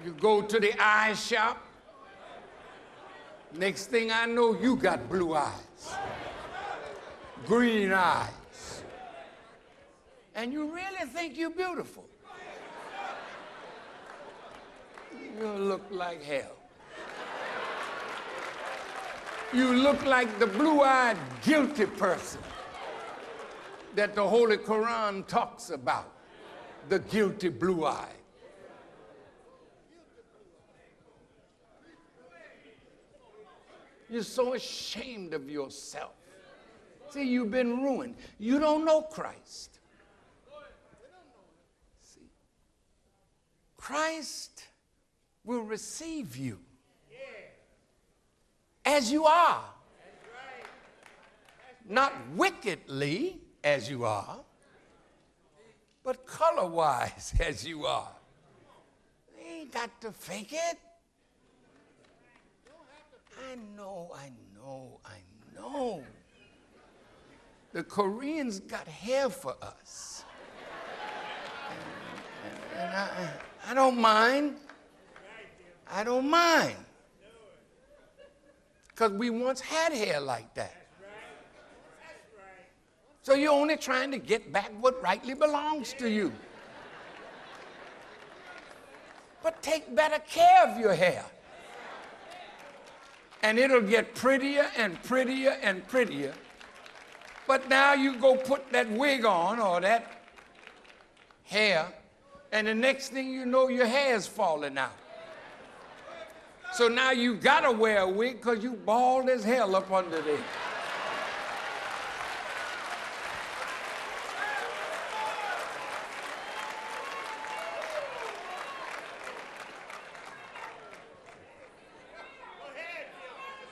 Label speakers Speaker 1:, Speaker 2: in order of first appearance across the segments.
Speaker 1: You go to the eye shop. Next thing I know, you got blue eyes, green eyes. And you really think you're beautiful. You look like hell. You look like the blue-eyed guilty person that the Holy Quran talks about, the guilty blue-eyed. You're so ashamed of yourself. See, you've been ruined. You don't know Christ. See, Christ will receive you as you are. Not wickedly as you are, but color-wise as you are. You ain't got to fake it. I know. The Koreans got hair for us. And I don't mind. I don't mind. Because we once had hair like that. So you're only trying to get back what rightly belongs to you. But take better care of your hair. And it'll get prettier and prettier and prettier. But now you go put that wig on or that hair, and the next thing you know, your hair's falling out. So now you gotta wear a wig because you bald as hell up under there.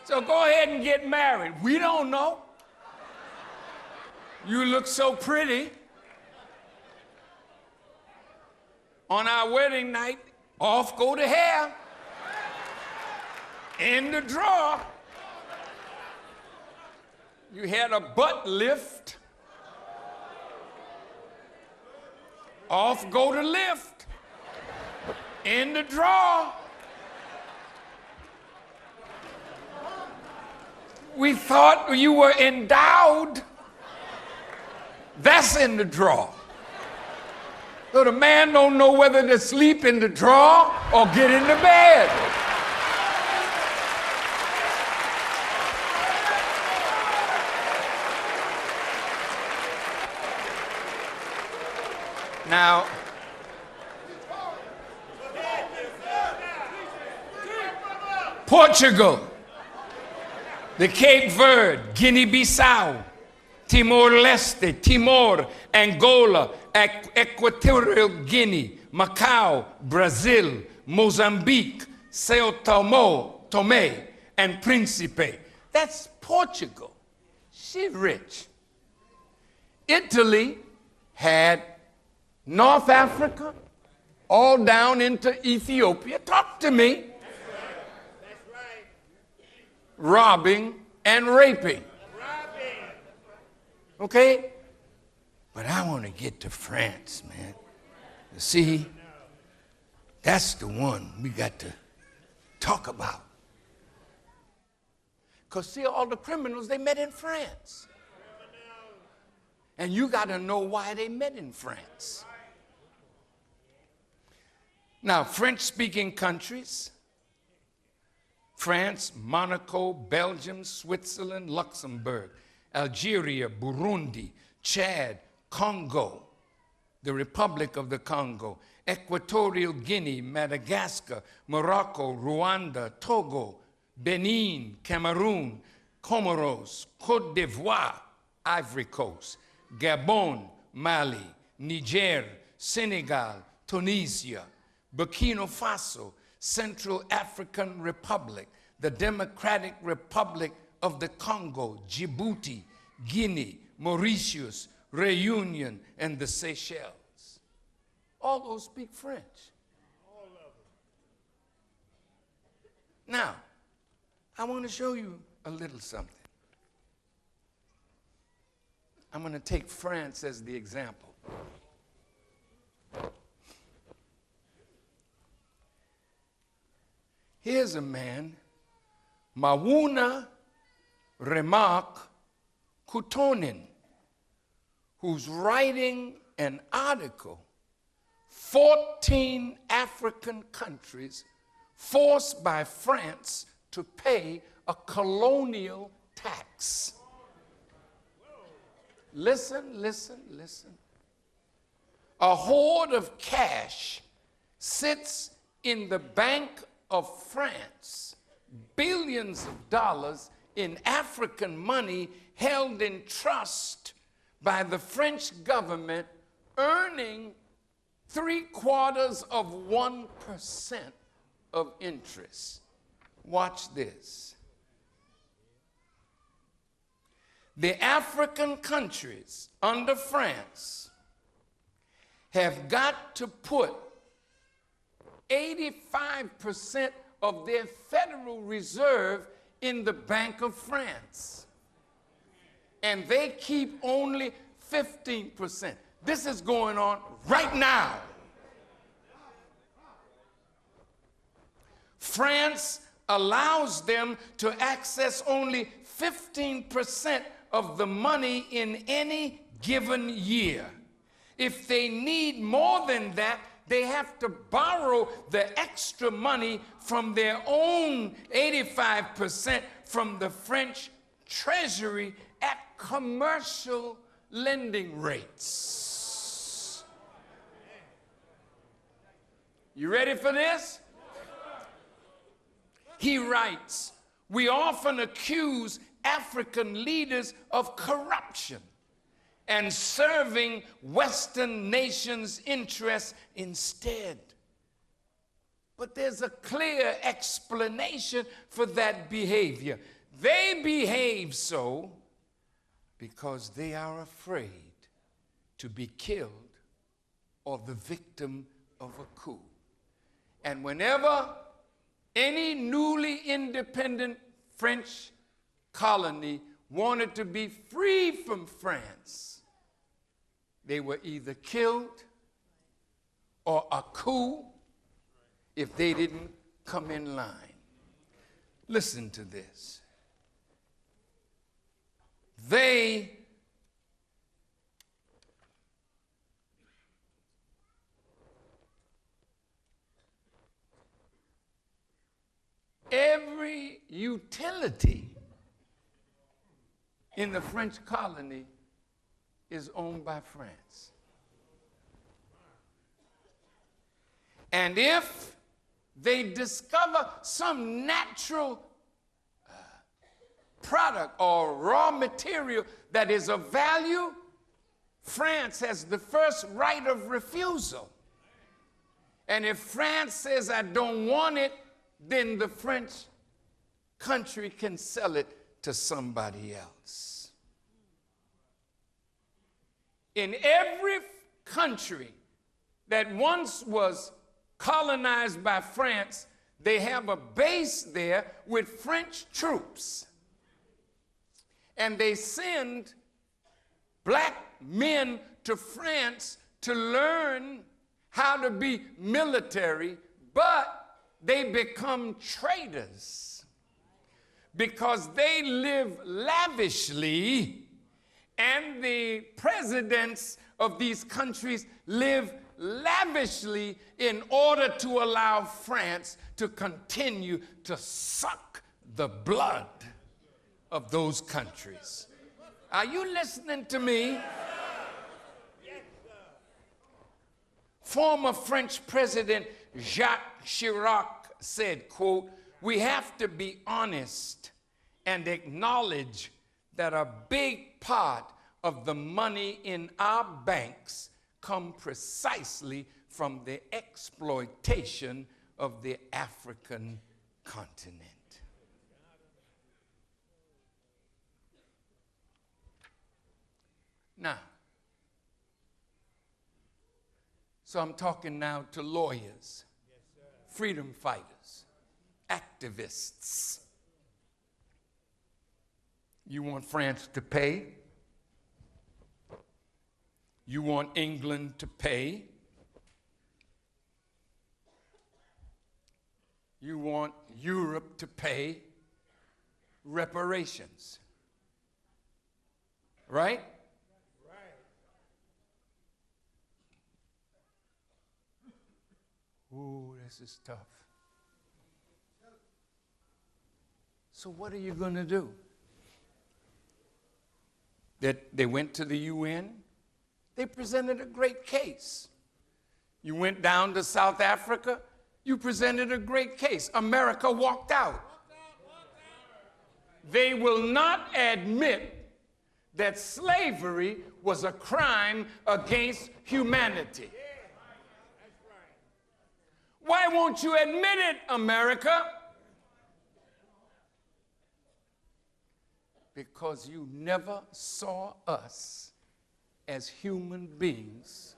Speaker 1: So go ahead and get married. We don't know. You look so pretty. On our wedding night, off go the hair. In the drawer. You had a butt lift. Off go the lift. In the drawer. We thought you were endowed. That's in the drawer. So the man don't know whether to sleep in the drawer or get in the bed. Now, Portugal, the Cape Verde, Guinea-Bissau, Timor-Leste, Timor, Angola, Equatorial Guinea, Macau, Brazil, Mozambique, Sao Tome and Principe. That's Portugal. She's rich. Italy had North Africa, all down into Ethiopia. Talk to me. That's right. Robbing and raping. Okay? But I want to get to France, man. You see, that's the one we got to talk about. Because, see, all the criminals, they met in France. And you got to know why they met in France. Now, French-speaking countries, France, Monaco, Belgium, Switzerland, Luxembourg, Algeria, Burundi, Chad, Congo, the Republic of the Congo, Equatorial Guinea, Madagascar, Morocco, Rwanda, Togo, Benin, Cameroon, Comoros, Côte d'Ivoire, Ivory Coast, Gabon, Mali, Niger, Senegal, Tunisia, Burkina Faso, Central African Republic, the Democratic Republic of the Congo, Djibouti, Guinea, Mauritius, Reunion, and the Seychelles. All those speak French. All of them. Now, I want to show you a little something. I'm going to take France as the example. Here's a man, Mawuna Remark Kutonin, who's writing an article, 14 African countries forced by France to pay a colonial tax. Listen, listen, listen. A hoard of cash sits in the Bank of France, billions of dollars in African money held in trust by the French government, earning 0.75% of interest. Watch this. The African countries under France have got to put 85% of their Federal Reserve in the Bank of France. And they keep only 15%. This is going on right now. France allows them to access only 15% of the money in any given year. If they need more than that, they have to borrow the extra money from their own 85% from the French Treasury at commercial lending rates. You ready for this? He writes, we often accuse African leaders of corruption and serving Western nations' interests instead. But there's a clear explanation for that behavior. They behave so because they are afraid to be killed or the victim of a coup. And whenever any newly independent French colony wanted to be free from France, they were either killed or a coup if they didn't come in line. Listen to this. Every utility in the French colony is owned by France. And if they discover some natural product or raw material that is of value, France has the first right of refusal. And if France says, I don't want it, then the French country can sell it to somebody else. In every country that once was colonized by France, they have a base there with French troops. And they send black men to France to learn how to be military, but they become traitors because they live lavishly, and the presidents of these countries live lavishly in order to allow France to continue to suck the blood of those countries. Are you listening to me? Former French President Jacques Chirac said, quote, we have to be honest and acknowledge that a big part of the money in our banks come precisely from the exploitation of the African continent. Now, so I'm talking now to lawyers, freedom fighters, activists. You want France to pay? You want England to pay? You want Europe to pay reparations. Right? Ooh, this is tough. So what are you going to do? They went to the UN. They presented a great case. You went down to South Africa. You presented a great case. America walked out. They will not admit that slavery was a crime against humanity. Why won't you admit it, America? Because you never saw us as human beings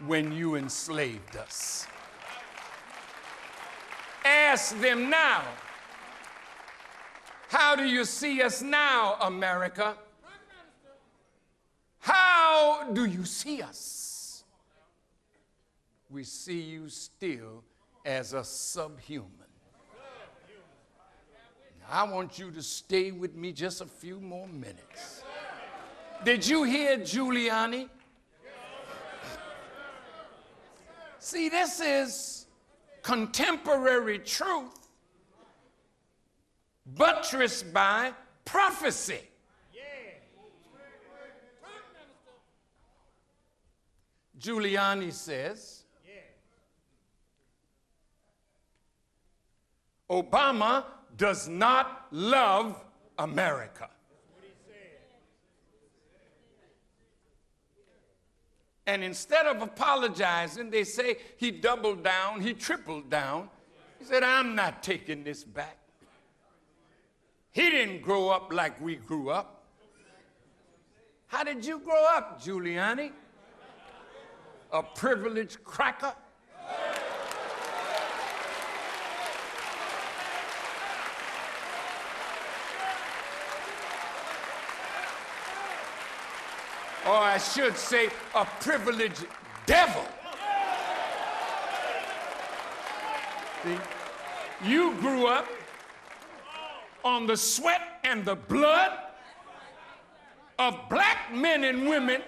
Speaker 1: when you enslaved us. Ask them now, how do you see us now, America? How do you see us? We see you still as a subhuman. I want you to stay with me just a few more minutes. Did you hear Giuliani? See, this is contemporary truth buttressed by prophecy. Giuliani says, Obama does not love America. And instead of apologizing, they say he doubled down, he tripled down. He said, I'm not taking this back. He didn't grow up like we grew up. How did you grow up, Giuliani? A privileged cracker? Or I should say, a privileged devil. See? You grew up on the sweat and the blood of black men and women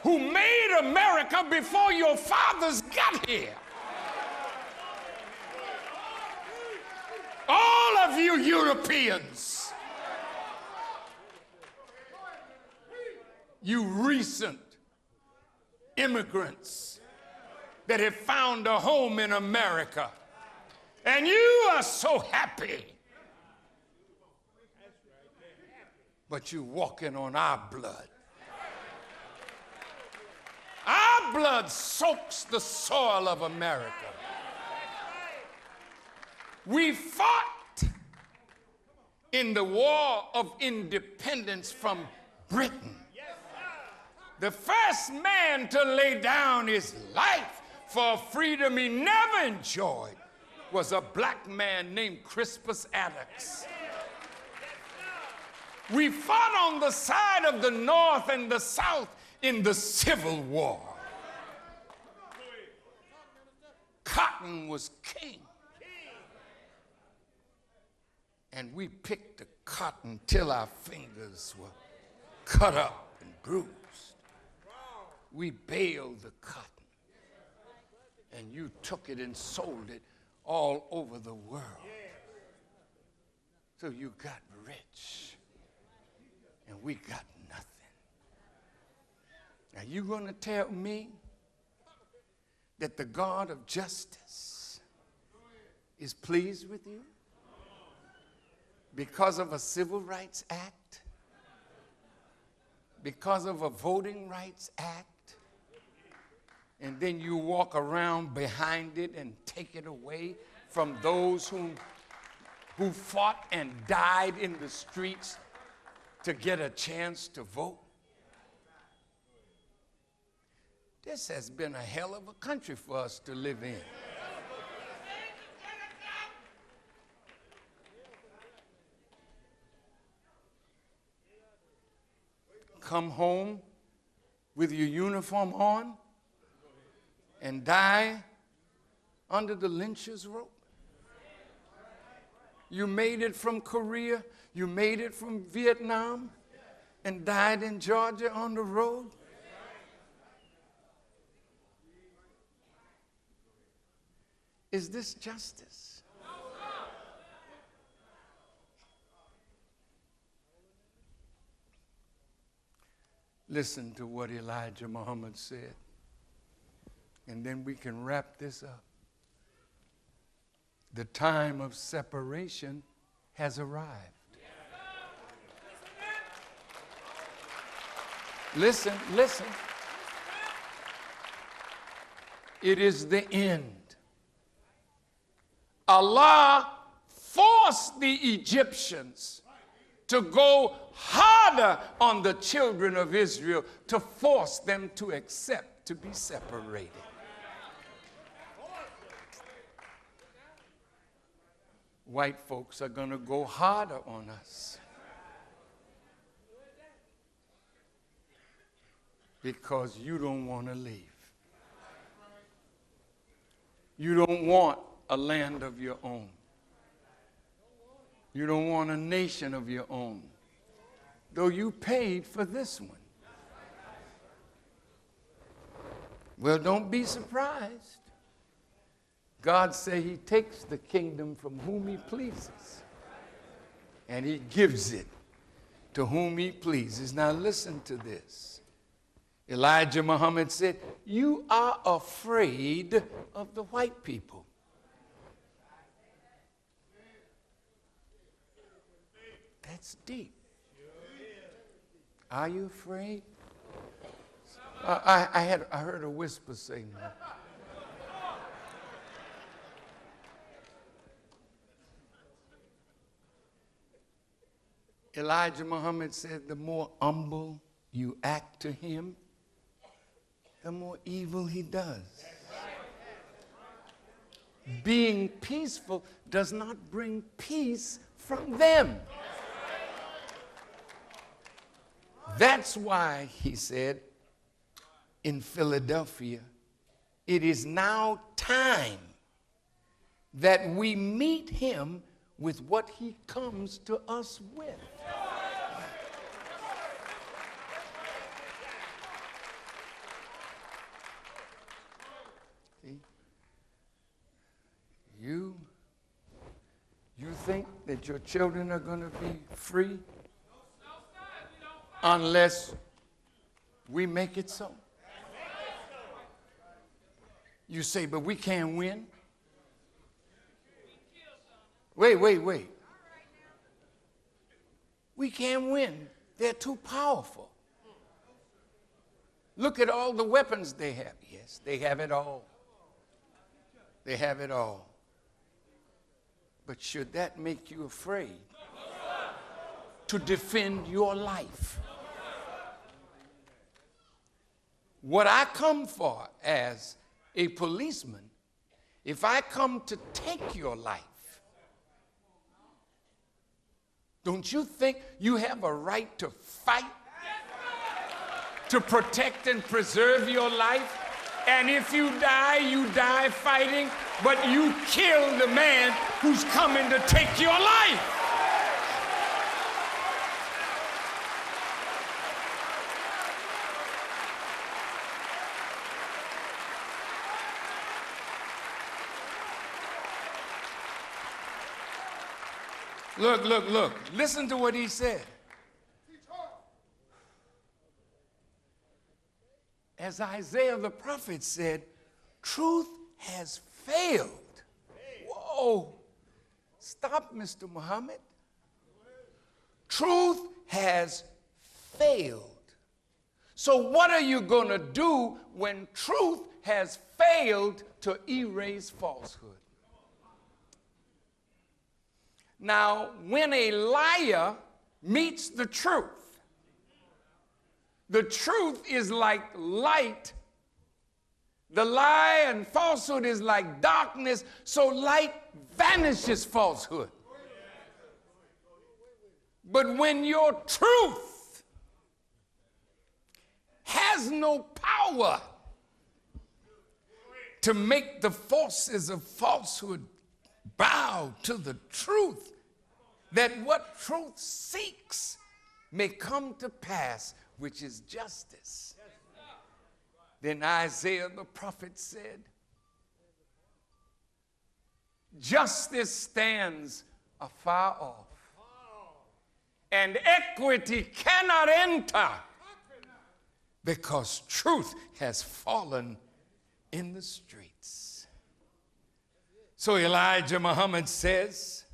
Speaker 1: who made America before your fathers got here. All of you Europeans, you recent immigrants that have found a home in America, and you are so happy, but you're walking on our blood. Our blood soaks the soil of America. We fought in the War of Independence from Britain. The first man to lay down his life for freedom he never enjoyed was a black man named Crispus Attucks. We fought on the side of the North and the South in the Civil War. Cotton was king. And we picked the cotton till our fingers were cut up and bruised. We baled the cotton. And you took it and sold it all over the world. So you got rich. And we got nothing. Now you going to tell me that the God of justice is pleased with you because of a Civil Rights Act, because of a Voting Rights Act, and then you walk around behind it and take it away from those who fought and died in the streets to get a chance to vote? This has been a hell of a country for us to live in. Come home with your uniform on and die under the lynch's rope. You made it from Korea. You made it from Vietnam and died in Georgia on the road. Is this justice? Listen to what Elijah Muhammad said, and then we can wrap this up. The time of separation has arrived. Listen, listen. It is the end. Allah forced the Egyptians to go harder on the children of Israel to force them to accept to be separated. White folks are going to go harder on us because you don't want to leave. You don't want a land of your own. You don't want a nation of your own, though you paid for this one. Well, don't be surprised. God said he takes the kingdom from whom he pleases, and he gives it to whom he pleases. Now listen to this. Elijah Muhammad said, you are afraid of the white people. That's deep. Are you afraid? I heard a whisper say no. Elijah Muhammad said, the more humble you act to him, the more evil he does. Being peaceful does not bring peace from them. That's why, he said, in Philadelphia, it is now time that we meet him with what he comes to us with. See? You think that your children are going to be free unless we make it so? You say, but we can't win. Wait. We can't win. They're too powerful. Look at all the weapons they have. Yes, they have it all. They have it all. But should that make you afraid to defend your life? What I come for as a policeman, if I come to take your life, don't you think you have a right to fight to protect and preserve your life? And if you die fighting, but you kill the man who's coming to take your life. Look. Listen to what he said. As Isaiah the prophet said, truth has failed. Whoa. Stop, Mr. Muhammad. Truth has failed. So what are you going to do when truth has failed to erase falsehood? Now, when a liar meets the truth is like light. The lie and falsehood is like darkness, so light vanishes falsehood. But when your truth has no power to make the forces of falsehood bow to the truth, that what truth seeks may come to pass, which is justice. Then Isaiah the prophet said, justice stands afar off, and equity cannot enter, because truth has fallen in the streets. So Elijah Muhammad says,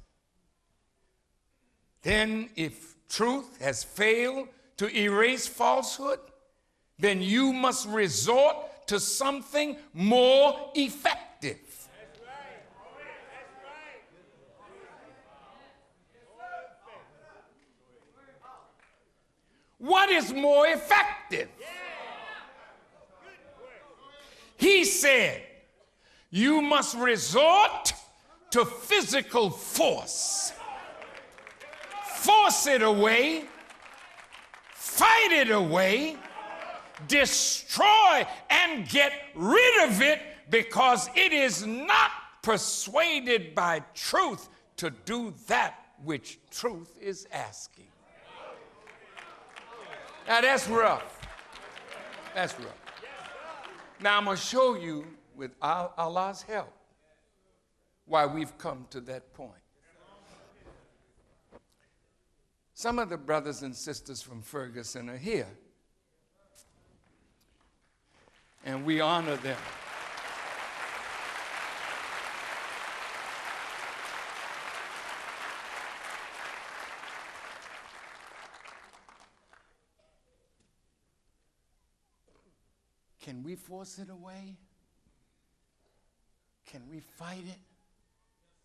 Speaker 1: then if truth has failed to erase falsehood, then you must resort to something more effective.
Speaker 2: That's right. That's right.
Speaker 1: What is more effective? He said, you must resort to physical force. Force it away, fight it away, destroy and get rid of it, because it is not persuaded by truth to do that which truth is asking. Now that's rough. That's rough. Now I'm going to show you, with Allah's help, why we've come to that point. Some of the brothers and sisters from Ferguson are here, and we honor them. Can we force it away? Can we fight it?
Speaker 2: Yes,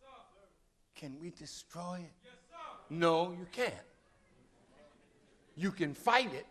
Speaker 2: sir.
Speaker 1: Can we destroy it?
Speaker 2: Yes, sir.
Speaker 1: No, you can't. You can fight it,